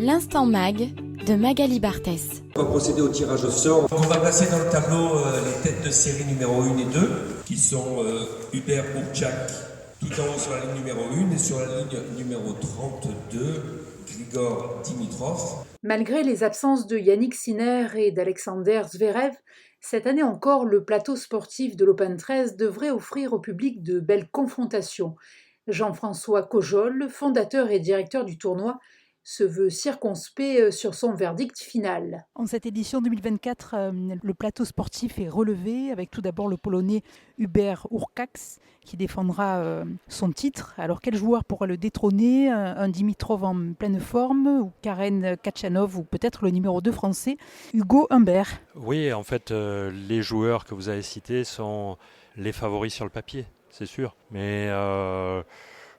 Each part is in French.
L'instant mag de Magali Barthès. On va procéder au tirage au sort. On va placer dans le tableau les têtes de série numéro 1 et 2, qui sont Hubert Urchak, tout en haut sur la ligne numéro 1 et sur la ligne numéro 32, Grigor Dimitrov. Malgré les absences de Yannick Sinner et d'Alexander Zverev, cette année encore, le plateau sportif de l'Open 13 devrait offrir au public de belles confrontations. Jean-François Cojol, fondateur et directeur du tournoi, se veut circonspect sur son verdict final. En cette édition 2024, le plateau sportif est relevé avec tout d'abord le Polonais Hubert Hurkacz qui défendra son titre. Alors quel joueur pourra le détrôner? Un Dimitrov en pleine forme ou Karen Khachanov ou peut-être le numéro 2 français Hugo Humbert? Oui, en fait, les joueurs que vous avez cités sont les favoris sur le papier, c'est sûr. Mais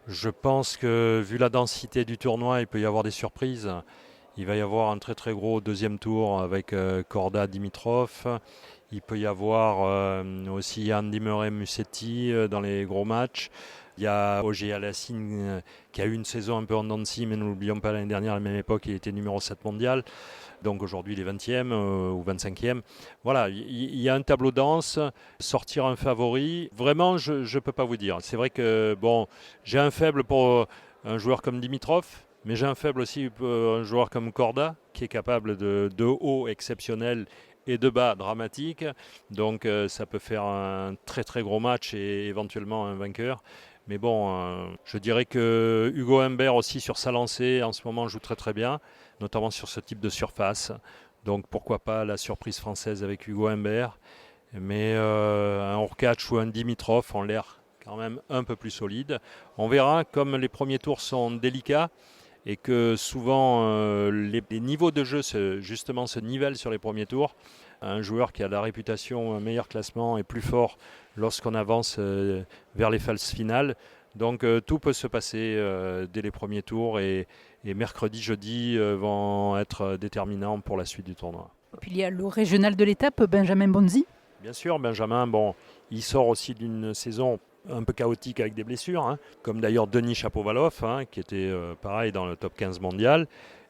je pense que vu la densité du tournoi, il peut y avoir des surprises. Il va y avoir un très très gros deuxième tour avec Korda Dimitrov. Il peut y avoir aussi Andy Murray Musetti dans les gros matchs. Il y a Auger Aliassime qui a eu une saison un peu en dents de scie, mais ne l'oublions pas, l'année dernière, à la même époque, il était numéro 7 mondial. Donc aujourd'hui, il est 20e ou 25e. Voilà, il y a un tableau dense. Sortir un favori, vraiment, je ne peux pas vous dire. C'est vrai que bon, j'ai un faible pour un joueur comme Dimitrov, mais j'ai un faible aussi pour un joueur comme Korda, qui est capable de haut exceptionnel et de bas dramatique. Donc ça peut faire un très très gros match et éventuellement un vainqueur. Mais bon, je dirais que Hugo Humbert aussi sur sa lancée en ce moment joue très très bien, notamment sur ce type de surface. Donc pourquoi pas la surprise française avec Hugo Humbert. Mais un Hurkacz ou un Dimitrov ont l'air quand même un peu plus solides. On verra, comme les premiers tours sont délicats et que souvent les niveaux de jeu justement se nivellent sur les premiers tours. Un joueur qui a la réputation, un meilleur classement est plus fort lorsqu'on avance vers les phases finales. Donc tout peut se passer dès les premiers tours et mercredi, jeudi vont être déterminants pour la suite du tournoi. Et puis il y a le régional de l'étape, Benjamin Bonzi. Bien sûr, Benjamin, bon, il sort aussi d'une saison un peu chaotique avec des blessures, comme d'ailleurs Denis Shapovalov, qui était pareil dans le top 15 mondial,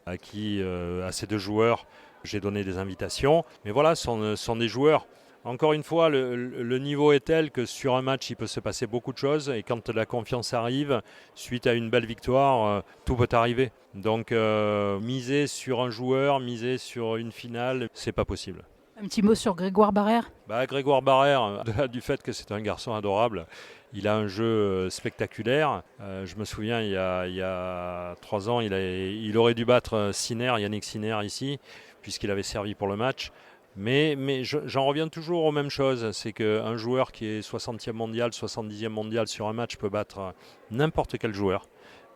à qui, à ces deux joueurs, j'ai donné des invitations. Mais voilà, ce sont des joueurs. Encore une fois, le niveau est tel que sur un match, il peut se passer beaucoup de choses. Et quand la confiance arrive, suite à une belle victoire, tout peut arriver. Donc, miser sur un joueur, miser sur une finale, c'est pas possible. Un petit mot sur Grégoire Barrère. Grégoire Barrère, au-delà du fait que c'est un garçon adorable, il a un jeu spectaculaire. Je me souviens, il y a 3 ans, il aurait dû battre Yannick Sinner ici, puisqu'il avait servi pour le match. Mais j'en reviens toujours aux mêmes choses. C'est qu'un joueur qui est 60e mondial, 70e mondial sur un match peut battre n'importe quel joueur,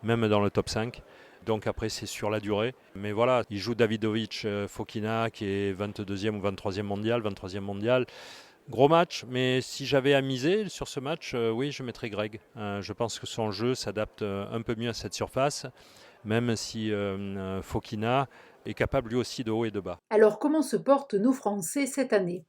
même dans le top 5. Donc après, c'est sur la durée. Mais voilà, il joue Davidovich Fokina, qui est 22e ou 23e mondial, 23e mondial. Gros match, mais si j'avais à miser sur ce match, oui, je mettrais Greg. Je pense que son jeu s'adapte un peu mieux à cette surface, même si Fokina est capable lui aussi de haut et de bas. Alors comment se portent nos Français cette année?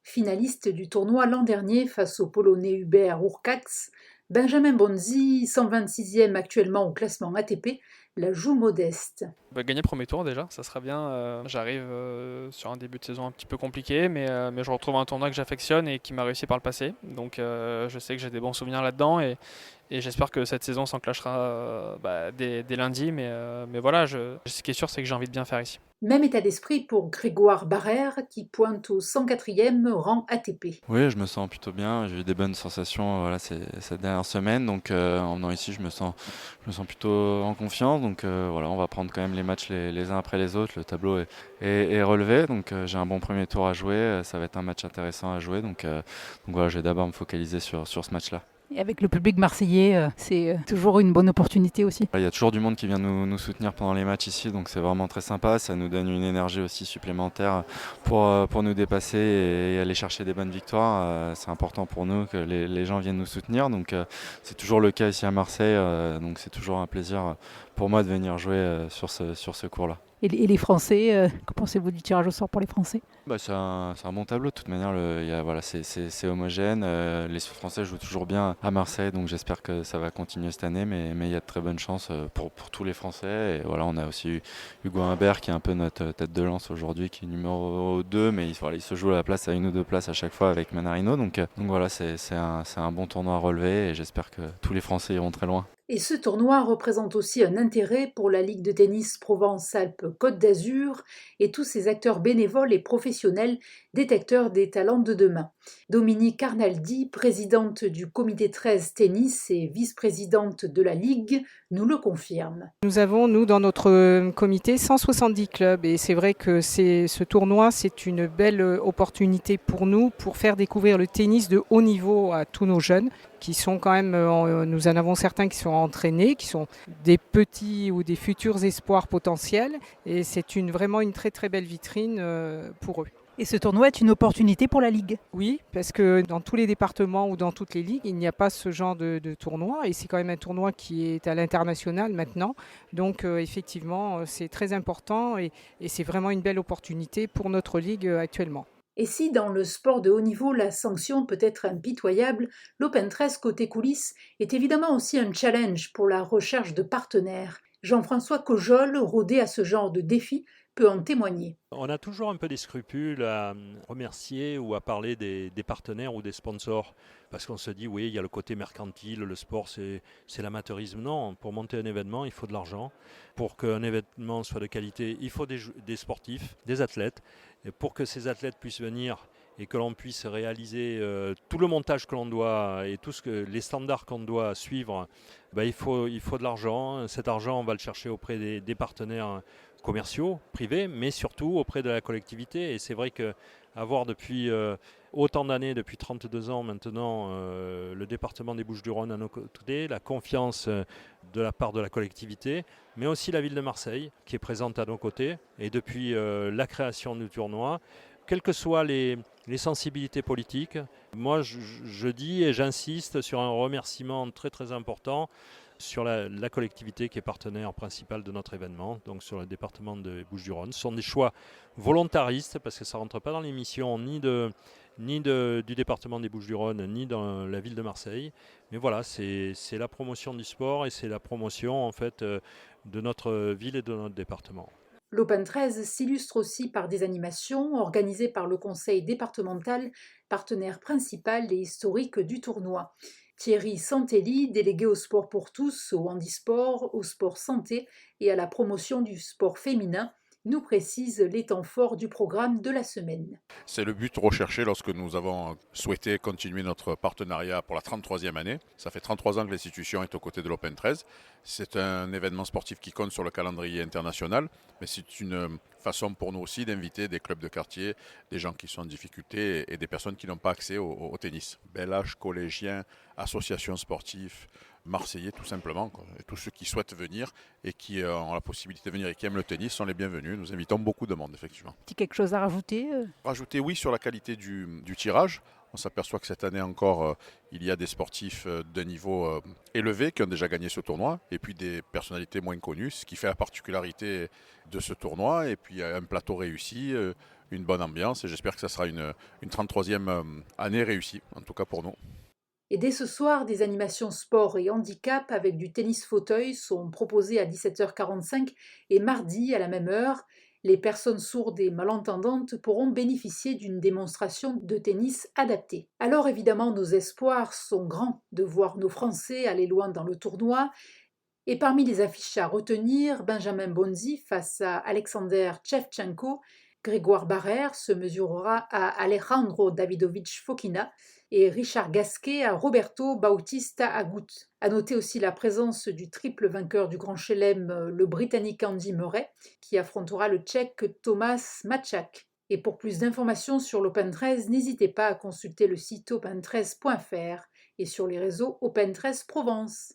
Finaliste du tournoi l'an dernier face au Polonais Hubert Hurkacz, Benjamin Bonzi, 126e actuellement au classement ATP, la joue modeste. Gagner le premier tour déjà, ça sera bien. J'arrive sur un début de saison un petit peu compliqué, mais je retrouve un tournoi que j'affectionne et qui m'a réussi par le passé. Donc je sais que j'ai des bons souvenirs là-dedans et j'espère que cette saison s'enclenchera dès lundi. Mais voilà, ce qui est sûr, c'est que j'ai envie de bien faire ici. Même état d'esprit pour Grégoire Barrère qui pointe au 104e rang ATP. Oui, je me sens plutôt bien. J'ai eu des bonnes sensations cette dernière semaine. Donc en venant ici, je me sens plutôt en confiance. Donc voilà, on va prendre quand même les matchs les uns après les autres. Le tableau est relevé. Donc j'ai un bon premier tour à jouer. Ça va être un match intéressant à jouer. Donc voilà, je vais d'abord me focaliser sur ce match-là. Et avec le public marseillais, c'est toujours une bonne opportunité aussi. Il y a toujours du monde qui vient nous soutenir pendant les matchs ici, donc c'est vraiment très sympa. Ça nous donne une énergie aussi supplémentaire pour nous dépasser et aller chercher des bonnes victoires. C'est important pour nous que les gens viennent nous soutenir. Donc c'est toujours le cas ici à Marseille. Donc c'est toujours un plaisir pour moi de venir jouer sur ce cours-là. Et les Français, que pensez-vous du tirage au sort pour les Français? C'est un bon tableau, de toute manière, voilà, c'est homogène. Les Français jouent toujours bien à Marseille, donc j'espère que ça va continuer cette année, mais il y a de très bonnes chances pour tous les Français. Et voilà, on a aussi Hugo Humbert qui est un peu notre tête de lance aujourd'hui, qui est numéro 2, mais il se joue à la place à 1 ou 2 places à chaque fois avec Manarino. Donc voilà, c'est un bon tournoi à relever et j'espère que tous les Français iront très loin. Et ce tournoi représente aussi un intérêt pour la Ligue de tennis Provence-Alpes-Côte d'Azur et tous ses acteurs bénévoles et professionnels détecteurs des talents de demain. Dominique Arnaldi, présidente du comité 13 tennis et vice-présidente de la Ligue, nous le confirme. Nous avons, dans notre comité, 170 clubs et c'est vrai que ce tournoi, c'est une belle opportunité pour nous pour faire découvrir le tennis de haut niveau à tous nos jeunes qui sont quand même, nous en avons certains qui sont entraînés, qui sont des petits ou des futurs espoirs potentiels et c'est vraiment une très très belle vitrine pour eux. Et ce tournoi est une opportunité pour la Ligue. Oui, parce que dans tous les départements ou dans toutes les ligues, il n'y a pas ce genre de tournoi et c'est quand même un tournoi qui est à l'international maintenant. Donc effectivement, c'est très important et c'est vraiment une belle opportunité pour notre ligue actuellement. Et si dans le sport de haut niveau, la sanction peut être impitoyable, l'Open 13 côté coulisses est évidemment aussi un challenge pour la recherche de partenaires. Jean-François Cojol, rodé à ce genre de défi, peut en témoigner. On a toujours un peu des scrupules à remercier ou à parler des partenaires ou des sponsors parce qu'on se dit oui, il y a le côté mercantile, le sport c'est l'amateurisme. Non, pour monter un événement, il faut de l'argent. Pour qu'un événement soit de qualité, il faut des sportifs, des athlètes. Et pour que ces athlètes puissent venir et que l'on puisse réaliser tout le montage que l'on doit et tous les standards qu'on doit suivre, il faut de l'argent. Cet argent, on va le chercher auprès des partenaires commerciaux, privés, mais surtout auprès de la collectivité. Et c'est vrai qu'avoir depuis autant d'années, depuis 32 ans maintenant, le département des Bouches-du-Rhône à nos côtés, la confiance de la part de la collectivité, mais aussi la ville de Marseille qui est présente à nos côtés. Et depuis la création du tournoi, quelles que soient les sensibilités politiques, moi je dis et j'insiste sur un remerciement très très important sur la collectivité qui est partenaire principal de notre événement, donc sur le département des Bouches-du-Rhône. Ce sont des choix volontaristes parce que ça ne rentre pas dans les missions ni du département des Bouches-du-Rhône ni dans la ville de Marseille. Mais voilà, c'est la promotion du sport et c'est la promotion en fait de notre ville et de notre département. L'Open 13 s'illustre aussi par des animations organisées par le conseil départemental, partenaire principal et historique du tournoi. Thierry Santelli, délégué au sport pour tous, au handisport, au sport santé et à la promotion du sport féminin, nous précise les temps forts du programme de la semaine. C'est le but recherché lorsque nous avons souhaité continuer notre partenariat pour la 33e année. Ça fait 33 ans que l'institution est aux côtés de l'Open 13. C'est un événement sportif qui compte sur le calendrier international, mais c'est une façon pour nous aussi d'inviter des clubs de quartier, des gens qui sont en difficulté et des personnes qui n'ont pas accès au tennis. Bel âge, collégiens, associations sportives, Marseillais tout simplement. Et tous ceux qui souhaitent venir et qui ont la possibilité de venir et qui aiment le tennis sont les bienvenus. Nous invitons beaucoup de monde effectivement. Quelque chose à rajouter Rajouter oui sur la qualité du tirage. On s'aperçoit que cette année encore, il y a des sportifs de niveau élevé qui ont déjà gagné ce tournoi et puis des personnalités moins connues, ce qui fait la particularité de ce tournoi. Et puis un plateau réussi, une bonne ambiance et j'espère que ça sera une 33e année réussie, en tout cas pour nous. Et dès ce soir, des animations sport et handicap avec du tennis fauteuil sont proposées à 17h45 et mardi à la même heure. Les personnes sourdes et malentendantes pourront bénéficier d'une démonstration de tennis adaptée. Alors évidemment, nos espoirs sont grands de voir nos Français aller loin dans le tournoi. Et parmi les affiches à retenir, Benjamin Bonzi face à Alexander Shevchenko, Grégoire Barrère se mesurera à Alejandro Davidovich Fokina et Richard Gasquet à Roberto Bautista Agut. À noter aussi la présence du triple vainqueur du Grand Chelem, le Britannique Andy Murray, qui affrontera le Tchèque Tomáš Mačák. Et pour plus d'informations sur l'Open 13, n'hésitez pas à consulter le site open13.fr et sur les réseaux Open 13 Provence.